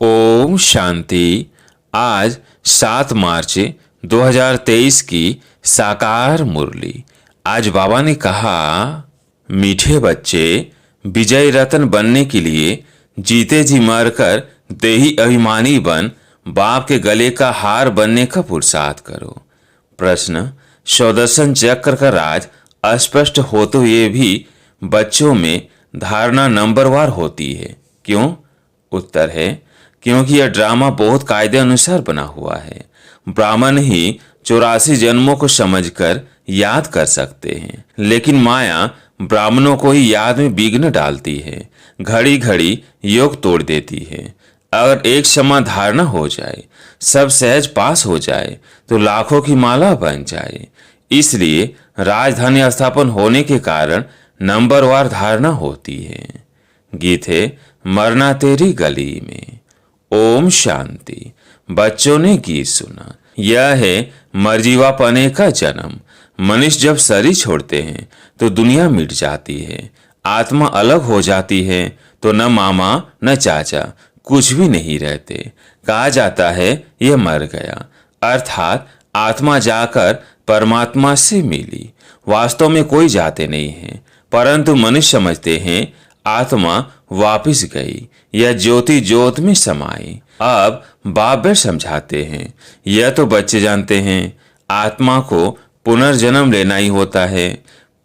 ओम शांति। आज 7 मार्च 2023 की साकार मुरली। आज बाबा ने कहा, मीठे बच्चे, विजय रत्न बनने के लिए जीते जी मरकर देही अभिमानी बन बाप के गले का हार बनने का पुरुषार्थ करो। प्रश्न, सुदर्शन चक्र का राज अस्पष्ट होते हुए भी बच्चों में धारणा नंबरवार होती है, क्यों? उत्तर है, क्योंकि यह ड्रामा बहुत कायदे अनुसार बना हुआ है। ब्राह्मण ही 84 जन्मों को समझकर याद कर सकते हैं, लेकिन माया ब्राह्मणों को ही याद में विघ्न डालती है, घड़ी घड़ी योग तोड़ देती है। अगर एक समान धारणा हो जाए, सब सहज पास हो जाए, तो लाखों की माला बन जाए। इसलिए राजधानी स्थापन होने के कारण नंबरवार धारणा होती है। गीत है, मरना तेरी गली में। ओम शांति। बच्चों ने गीत सुना। यह है मर्जीवा पने का जन्म। मनुष्य जब शरीर छोड़ते हैं तो दुनिया मिट जाती है, आत्मा अलग हो जाती है, तो न मामा न चाचा कुछ भी नहीं रहते। कहा जाता है यह मर गया, अर्थात आत्मा जाकर परमात्मा से मिली। वास्तव में कोई जाते नहीं है, परंतु मनुष्य समझते हैं आत्मा वापिस गई, यह ज्योति ज्योत में समाई। अब बाप समझाते हैं, यह तो बच्चे जानते हैं, आत्मा को पुनर्जन्म लेना ही होता है।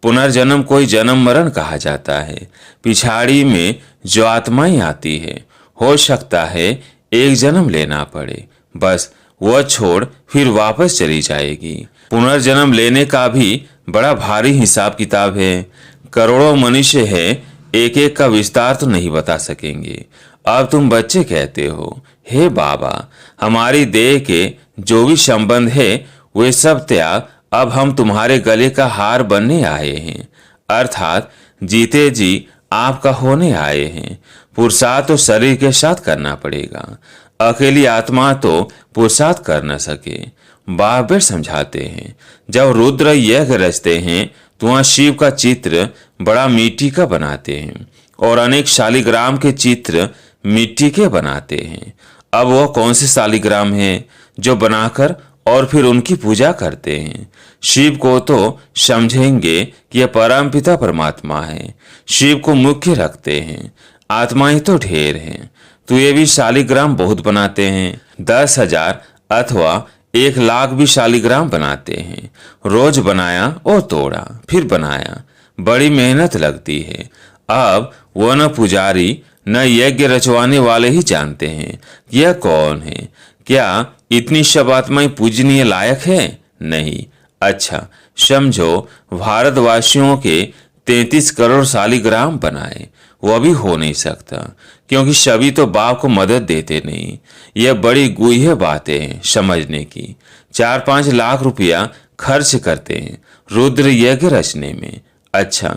पुनर्जन्म कोई जन्म मरण कहा जाता है। पिछाड़ी में जो आत्माएं आती है, हो सकता है एक जन्म लेना पड़े, बस वह छोड़ फिर वापस चली जाएगी। पुनर्जन्म लेने का भी बड़ा भारी हिसाब किताब है। करोड़ों मनुष्य है, एक एक का विस्तार तो नहीं बता सकेंगे। अब तुम बच्चे कहते हो, हे बाबा, हमारी देह के जो भी संबंध है वे सब त्याग, अब हम तुम्हारे गले का हार बनने आए हैं, अर्थात जीते जी आपका होने आए हैं। पुरुषार्थ तो शरीर के साथ करना पड़ेगा, अकेली आत्मा तो पुरुषार्थ कर न सके। बाबा समझाते हैं, जब रुद्र यज्ञ रचते हैं तो वहाँ शिव का चित्र बड़ा मिट्टी का बनाते हैं और अनेक शालिग्राम के चित्र मिट्टी के बनाते हैं। अब वह कौन से शालिग्राम हैं जो बनाकर और फिर उनकी पूजा करते हैं? शिव को तो समझेंगे कि यह परम पिता परमात्मा है, शिव को मुख्य रखते हैं। आत्माएं तो ढेर हैं, तो ये भी शालिग्राम बहुत बनाते हैं। 10,000 अथवा 1,00,000 भी शालिग्राम बनाते हैं। रोज बनाया और तोड़ा, फिर बनाया, बड़ी मेहनत लगती है। अब वह न पुजारी न यज्ञ रचवाने वाले ही जानते हैं यह कौन है। क्या इतनी सब आत्माएं पूजनीय लायक है? नहीं। अच्छा समझो, भारतवासियों के 33 करोड़ शालिग्राम बनाए, वह भी हो नहीं सकता, क्योंकि सभी तो बाप को मदद देते नहीं। यह बड़ी गुह्य बातें हैं समझने की। 4-5 लाख रुपया खर्च करते हैं रुद्र यज्ञ रचने में। अच्छा,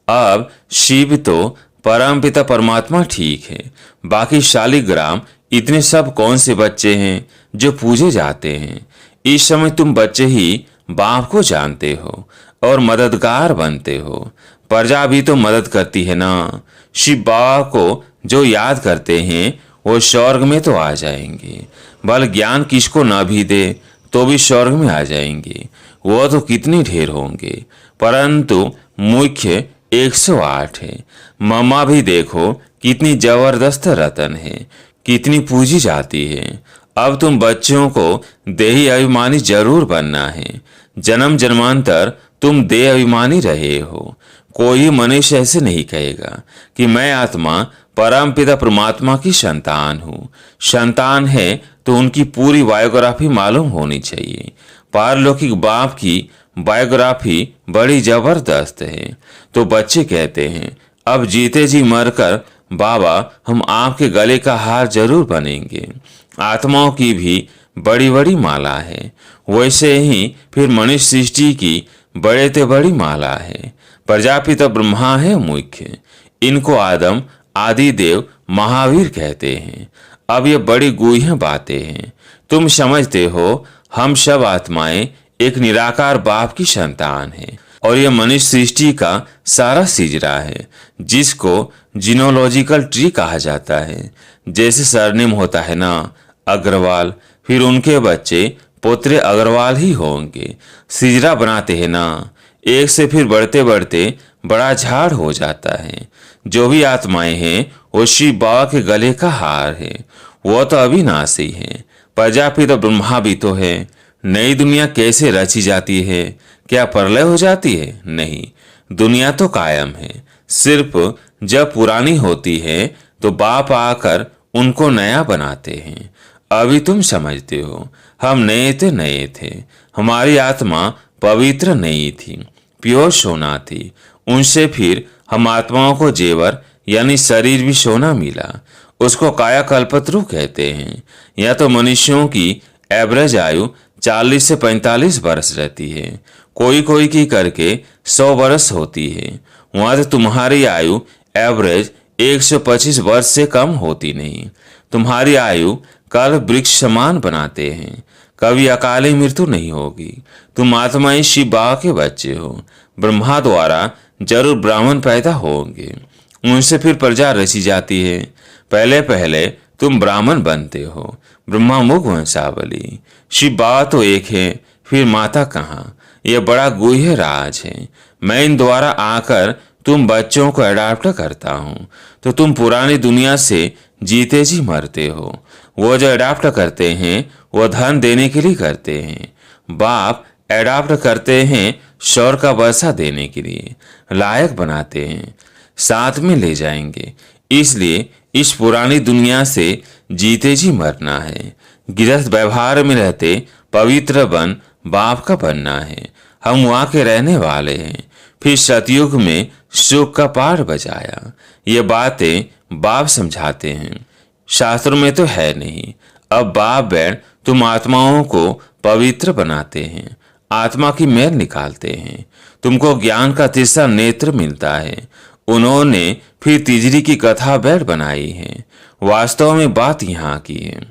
अब शिव तो परमपिता परमात्मा ठीक है, बाकी शालिग्राम इतने सब कौन से बच्चे हैं जो पूजे जाते हैं? इस समय तुम बच्चे ही बाप को जानते हो और मददगार बनते हो। प्रजा भी तो मदद करती है ना। शिव बाबा को जो याद करते हैं वो स्वर्ग में तो आ जाएंगे। बल ज्ञान किसको न भी दे तो भी स्वर्ग में आ जाएंगे। वो तो कितने ढेर होंगे, परंतु मुख्य 108 है। मम्मा भी देखो कितनी जबरदस्त रतन है, कितनी पूजी जाती है। अब तुम बच्चों को देही अभिमानी जरूर बनना है। जन्म जन्मांतर तुम देह अभिमानी रहे हो। कोई मनुष्य ऐसे नहीं कहेगा कि मैं आत्मा परम पिता परमात्मा की संतान हूँ। संतान है तो उनकी पूरी बायोग्राफी मालूम होनी चाहिए। पारलौकिक बाप की बायोग्राफी बड़ी जबरदस्त है। तो बच्चे कहते हैं, अब जीते जी मरकर बाबा हम आपके गले का हार जरूर बनेंगे। आत्माओं की भी बड़ी बड़ी माला है, वैसे ही फिर मनुष्य सृष्टि की बड़े ते बड़ी माला है। प्रजापिता ब्रह्मा है मुख्य, इनको आदम आदि देव महावीर कहते हैं। अब ये बड़ी गुह्य बातें हैं। तुम समझते हो हम सब आत्माएं एक निराकार बाप की संतान है और यह मनुष्य सृष्टि का सारा सिजरा है, जिसको जीनोलॉजिकल ट्री कहा जाता है। जैसे सरनेम होता है ना अग्रवाल, फिर उनके बच्चे पोतरे अग्रवाल ही होंगे। सिजरा बनाते हैं ना, एक से फिर बढ़ते बढ़ते बड़ा झाड़ हो जाता है। जो भी आत्माएं हैं वो शिव बाबा के गले का हार है। वो तो अविनाशी है, प्रजापिता ब्रह्मा भी तो है। नई दुनिया कैसे रची जाती है? क्या प्रलय हो जाती है? नहीं, दुनिया तो कायम है। सिर्फ जब पुरानी होती है तो बाप आकर उनको नया बनाते हैं। अभी तुम समझते हो, हम नए थे। हमारी आत्मा पवित्र नहीं थी, प्योर सोना थी। उनसे फिर हम आत्माओं को जेवर यानी शरीर भी सोना मिला। उसको कायाकल्पत्रु कहते हैं। या तो मनुष्यों की एवरेज आयु 40 से 45 वर्ष रहती है, कोई कोई की करके 100 वर्ष होती है। वहां तो तुम्हारी आयु एवरेज 125 वर्ष से कम होती नहीं। तुम्हारी आयु कल वृक्ष समान बनाते हैं, कभी अकाली मृत्यु नहीं होगी। तुम आत्माएं शिव बाबा के बच्चे हो। ब्रह्मा द्वारा जरूर ब्राह्मण पैदा होंगे, उनसे फिर प्रजा रची जाती है। पहले पहले तुम ब्राह्मण बनते हो। ब्रह्मा मुख वंशावली। शिव बाबा तो एक है, फिर माता कहाँ? यह बड़ा गुह्य राज है। मैं इन द्वारा आकर तुम बच्चों को अडॉप्ट करता हूँ तो तुम पुरानी दुनिया से जीते जी मरते हो। वो जो अडॉप्ट करते हैं वो धन देने के लिए करते हैं। बाप अडॉप्ट करते हैं शौर का वर्षा देने के लिए, लायक बनाते हैं, साथ में ले जाएंगे। इसलिए इस पुरानी दुनिया से जीते जी मरना है। गृहस्थ व्यवहार में रहते पवित्र बन बाप का बनना है। हम वहाँ के रहने वाले हैं। फिर सतयुग में सुख का पाठ बजाया। ये बातें बाप समझाते हैं, शास्त्रों में तो है नहीं। अब बाप बैठ तुम आत्माओं को पवित्र बनाते हैं, आत्मा की मैल निकालते हैं। तुमको ज्ञान का तीसरा नेत्र मिलता है। उन्होंने फिर तिजरी की कथा बैठ बनाई है। वास्तव में बात यहाँ की है।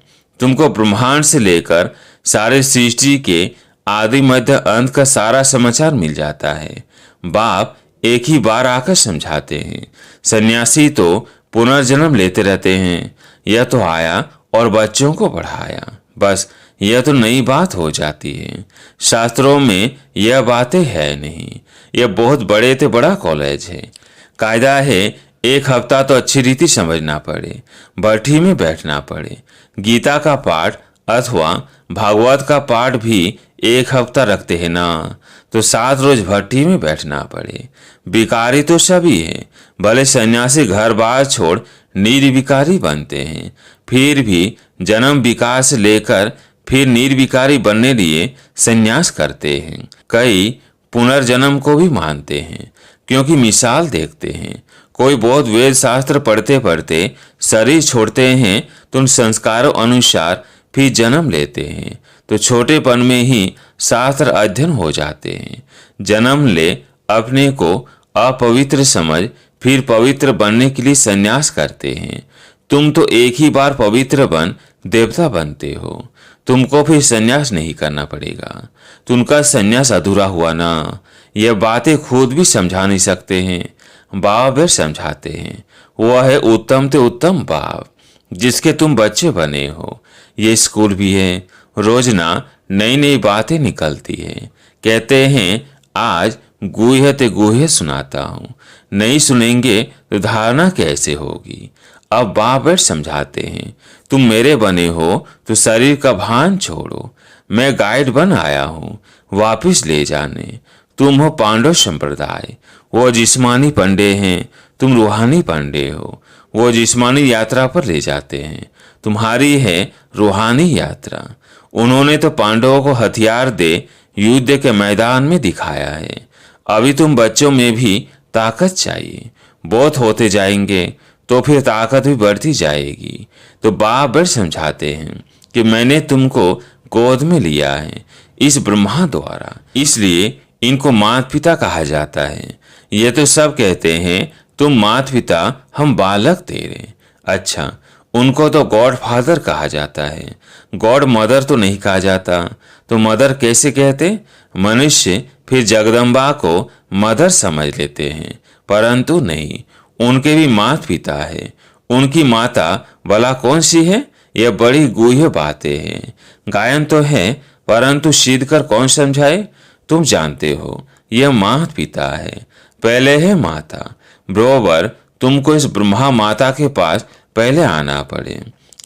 तुमको ब्रह्मांड से लेकर सारे सृष्टि के आदि मध्य अंत का सारा समाचार मिल जाता है। बाप एक ही बार आकर समझाते हैं। सन्यासी तो पुनर्जन्म लेते रहते हैं। यह तो आया और बच्चों को बढ़ाया, बस यह तो नई बात हो जाती है। शास्त्रों में यह बातें है नहीं। यह बहुत बड़े ते बड़ा कॉलेज है। कायदा है 1 हफ्ता तो अच्छी रीति समझना पड़े, भट्ठी में बैठना पड़े। गीता का पाठ अथवा भागवत का पाठ भी 1 हफ्ता रखते हैं ना, तो 7 रोज भट्ठी में बैठना पड़े। भिखारी तो सभी है, भले सन्यासी घर बार छोड़ निर्विकारी बनते हैं, फिर भी जन्म विकार से लेकर फिर निर्विकारी बनने लिए संन्यास करते हैं। कई पुनर्जन्म को भी मानते हैं, क्योंकि मिसाल देखते हैं। कोई बहुत वेद शास्त्र पढ़ते पढ़ते शरीर छोड़ते हैं तो उन संस्कारों अनुसार फिर जन्म लेते हैं, तो छोटेपन में ही शास्त्र अध्ययन हो जाते हैं। जन्म ले अपने को अपवित्र समझ फिर पवित्र बनने के लिए संन्यास करते हैं। तुम तो एक ही बार पवित्र बन देवता बनते हो, तुमको फिर संन्यास नहीं करना पड़ेगा। तो उनका संन्यास अधूरा हुआ ना। यह बातें खुद भी समझा नहीं सकते हैं, बाप भी समझाते हैं। वह है उत्तम ते उत्तम बाप, जिसके तुम बच्चे बने हो। ये स्कूल भी है, रोज ना नई नई बातें निकलती है। कहते हैं आज गुह्य ते गुह्य सुनाता हूँ, नहीं सुनेंगे तो धारणा कैसे होगी। अब बाप बैठ समझाते हैं, तुम मेरे बने हो तो शरीर का भान छोड़ो। मैं गाइड बन आया हूँ वापिस ले जाने। तुम हो पांडव संप्रदाय, वो जिस्मानी पंडे हैं, तुम रूहानी पंडे हो। वो जिस्मानी यात्रा पर ले जाते हैं, तुम्हारी है रूहानी यात्रा। उन्होंने तो पांडवों को हथियार दे युद्ध के मैदान में दिखाया है। अभी तुम बच्चों में भी ताकत चाहिए। बहुत होते जाएंगे तो फिर ताकत भी बढ़ती जाएगी। तो बाप बड़ समझाते हैं कि मैंने तुमको गोद में लिया है इस ब्रह्मा द्वारा, इसलिए इनको माता पिता कहा जाता है। ये तो सब कहते हैं तुम माता पिता, हम बालक तेरे। अच्छा, उनको तो गॉड फादर कहा जाता है, गॉड मदर तो नहीं कहा जाता। तो मदर कैसे कहते? मनुष्य फिर जगदम्बा को मदर समझ लेते हैं, परंतु नहीं, उनके भी माता पिता है। उनकी माता भला कौन सी है? यह बड़ी गूढ़ बातें हैं। गायन तो है, परंतु सीध कर कौन समझाए? तुम जानते हो, यह माता पिता है, पहले है माता। बरोबर तुमको इस ब्रह्मा माता के पास पहले आना पड़े।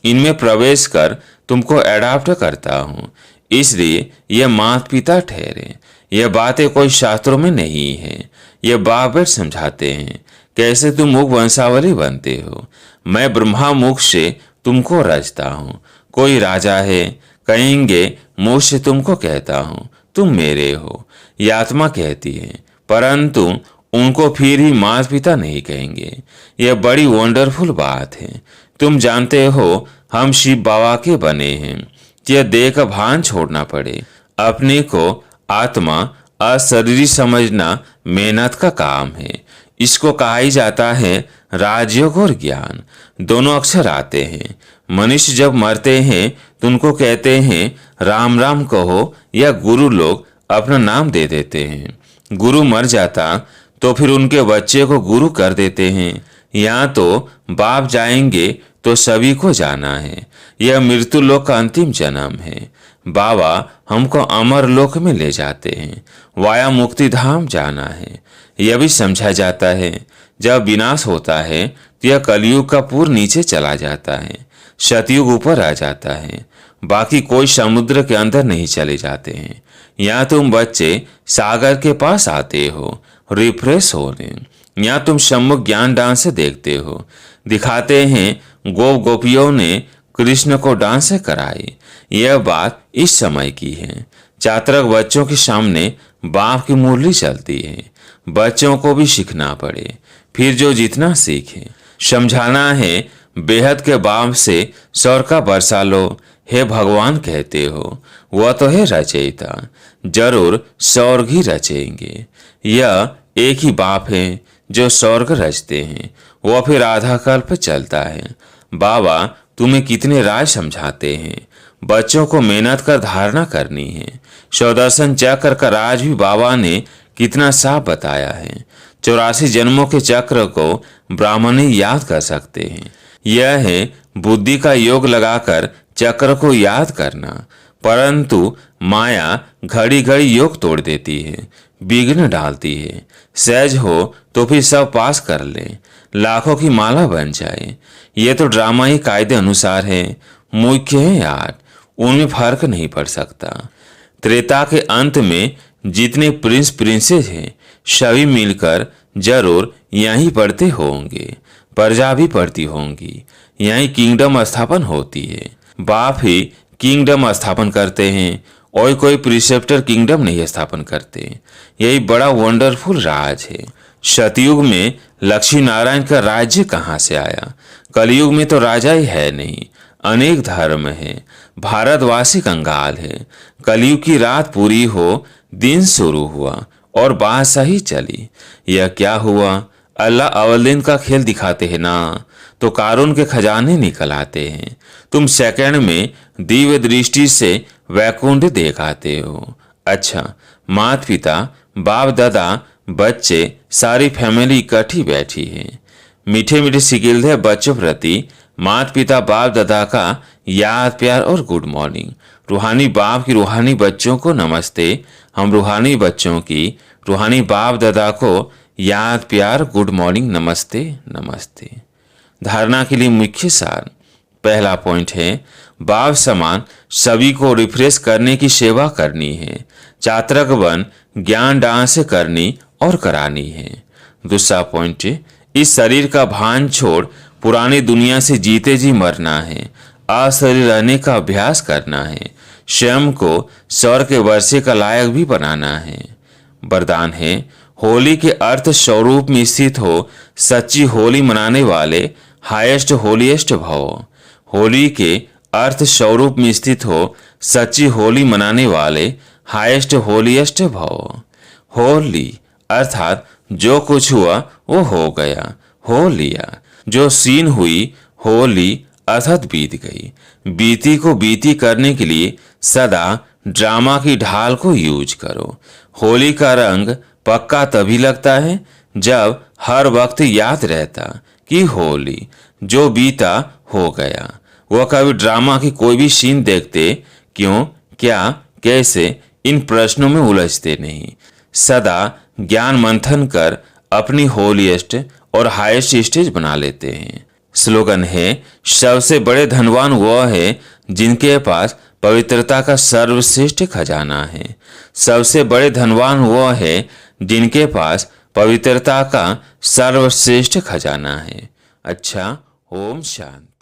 इनमें प्रवेश कर तुमको एडाप्ट करता हूँ, इसलिए यह माता पिता ठहरे। यह बातें कोई शास्त्रों में नहीं है, यह बाप बेट समझाते हैं कैसे तुम मुख वंशावली बनते हो। मैं ब्रह्मा मुख से तुमको रचता हूँ। कोई राजा है, कहेंगे मुख से तुमको कहता हूँ तुम मेरे हो, यह आत्मा कहती है, परंतु उनको फिर ही माता पिता नहीं कहेंगे। यह बड़ी वंडरफुल बात है। तुम जानते हो हम शिव बाबा के बने हैं। यह देह का भान छोड़ना पड़े, अपने को आत्मा अशरीरी समझना मेहनत का काम है। इसको कहा ही जाता है राजयोग और ज्ञान। दोनों अक्षर आते हैं। मनुष्य जब मरते हैं तो उनको कहते हैं राम राम कहो, या गुरु लोग अपना नाम दे देते हैं। गुरु मर जाता तो फिर उनके बच्चे को गुरु कर देते हैं। यहाँ तो बाप जाएंगे तो सभी को जाना है। यह मृत्यु लोक का अंतिम जन्म है। बाबा हमको अमर लोक में ले जाते हैं, वाया मुक्ति धाम जाना है। यह भी समझा जाता है जब विनाश होता है तो यह कलयुग का पूर नीचे चला जाता है, सतयुग ऊपर आ जाता है। बाकी कोई समुद्र के अंदर नहीं चले जाते हैं। यहाँ तुम बच्चे सागर के पास आते हो रिफ्रेश होने। यहाँ तुम सम्मुख ज्ञान डांस से देखते हो, दिखाते हैं गोप गोपियों ने कृष्ण को डांस कराई। यह बात इस समय की है। चात्रक बच्चों के सामने बाप की मुरली चलती है। बच्चों को भी सीखना पड़े, फिर जो जितना सीखे। समझाना है बेहद के बाप से स्वर का बरसा लो, हे भगवान कहते हो, वह तो है रचयिता, जरूर स्वर्ग ही रचेंगे। यह एक ही बाप है जो स्वर्ग रचते हैं, वह फिर आधा कल्प चलता है। बाबा तुम्हें कितने राज समझाते हैं। बच्चों को मेहनत कर धारणा करनी है। स्वदर्शन चक्र का राज भी बाबा ने कितना साफ बताया है। 84 जन्मों के चक्र को ब्राह्मण ही याद कर सकते हैं। यह है बुद्धि का योग लगाकर चक्र को याद करना, परंतु माया घड़ी घड़ी योग तोड़ देती है, विघ्न डालती है। सहज हो तो फिर सब पास कर ले, लाखों की माला बन जाए। ये तो ड्रामाई कायदे अनुसार है। मुख्य है 8, उनमें फर्क नहीं पड़ सकता। त्रेता के अंत में जितने प्रिंस प्रिंसेस हैं सभी मिलकर जरूर यहीं पढ़ते होंगे, प्रजा भी पढ़ती होंगी, यहीं किंगडम स्थापन होती है। बाप ही किंगडम स्थापन करते हैं और कोई प्रिसेप्टर किंगडम नहीं स्थापन करते। यही बड़ा वंडरफुल राज है। सतयुग में लक्ष्मी नारायण का राज्य कहाँ से आया? कलयुग में तो राजा ही है नहीं, अनेक धर्म है। भारतवासी कंगाल है। कलयुग की रात पूरी हो, दिन शुरू हुआ और बादशाही चली। यह क्या हुआ? अल्लाह अव्वल दिन का खेल दिखाते हैं ना, तो कारून के खजाने निकल आते हैं। तुम सेकंड में दिव्य दृष्टि से वैकुंठ देख आते हो। अच्छा, माता पिता बाप दादा बच्चे सारी फैमिली इकट्ठी बैठी है। मीठे मीठे सिकिल है बच्चों प्रति माता पिता बाप दादा का याद प्यार और गुड मॉर्निंग। रूहानी बाप की रूहानी बच्चों को नमस्ते। हम रूहानी बच्चों की रूहानी बाप दादा को याद प्यार गुड मॉर्निंग नमस्ते नमस्ते। धारणा के लिए मुख्य सार। पहला पॉइंट है बाप समान सभी को रिफ्रेश करने की सेवा करनी है। चात्रक बन ज्ञान दान से करनी और करानी है। दूसरा पॉइंट, इस शरीर का भान छोड़ पुरानी दुनिया से जीते जी मरना है। अशरीर रहने का अभ्यास करना है। स्वयं को स्वर के वर्षे का लायक भी बनाना है। वरदान है होली के अर्थ स्वरूप में स्थित हो सच्ची होली मनाने वाले हाईएस्ट होलीएस्ट भव। होली के अर्थ स्वरूप में स्थित हो सच्ची होली मनाने वाले हाईएस्ट होलीएस्ट भव। होली अर्थात जो कुछ हुआ वो हो गया, हो लिया। जो सीन हुई होली अर्थात बीत गई। बीती को बीती करने के लिए सदा ड्रामा की ढाल को यूज करो। होली का रंग पक्का तभी लगता है जब हर वक्त याद रहता कि होली। जो बीता हो गया। वह कभी ड्रामा की कोई भी सीन देखते, क्यों, क्या, कैसे, इन प्रश्नों में उलझते नहीं। सदा ज्ञान मंथन कर अपनी होलीएस्ट और हाईएस्ट स्टेज बना लेते हैं। स्लोगन है, सबसे बड़े धनवान वह है जिनके पास पवित्रता का सर्वश्रेष्ठ खजाना है। सबसे बड़े धनवान वह है जिनके पास पवित्रता का सर्वश्रेष्ठ खजाना है। अच्छा, ओम शांति।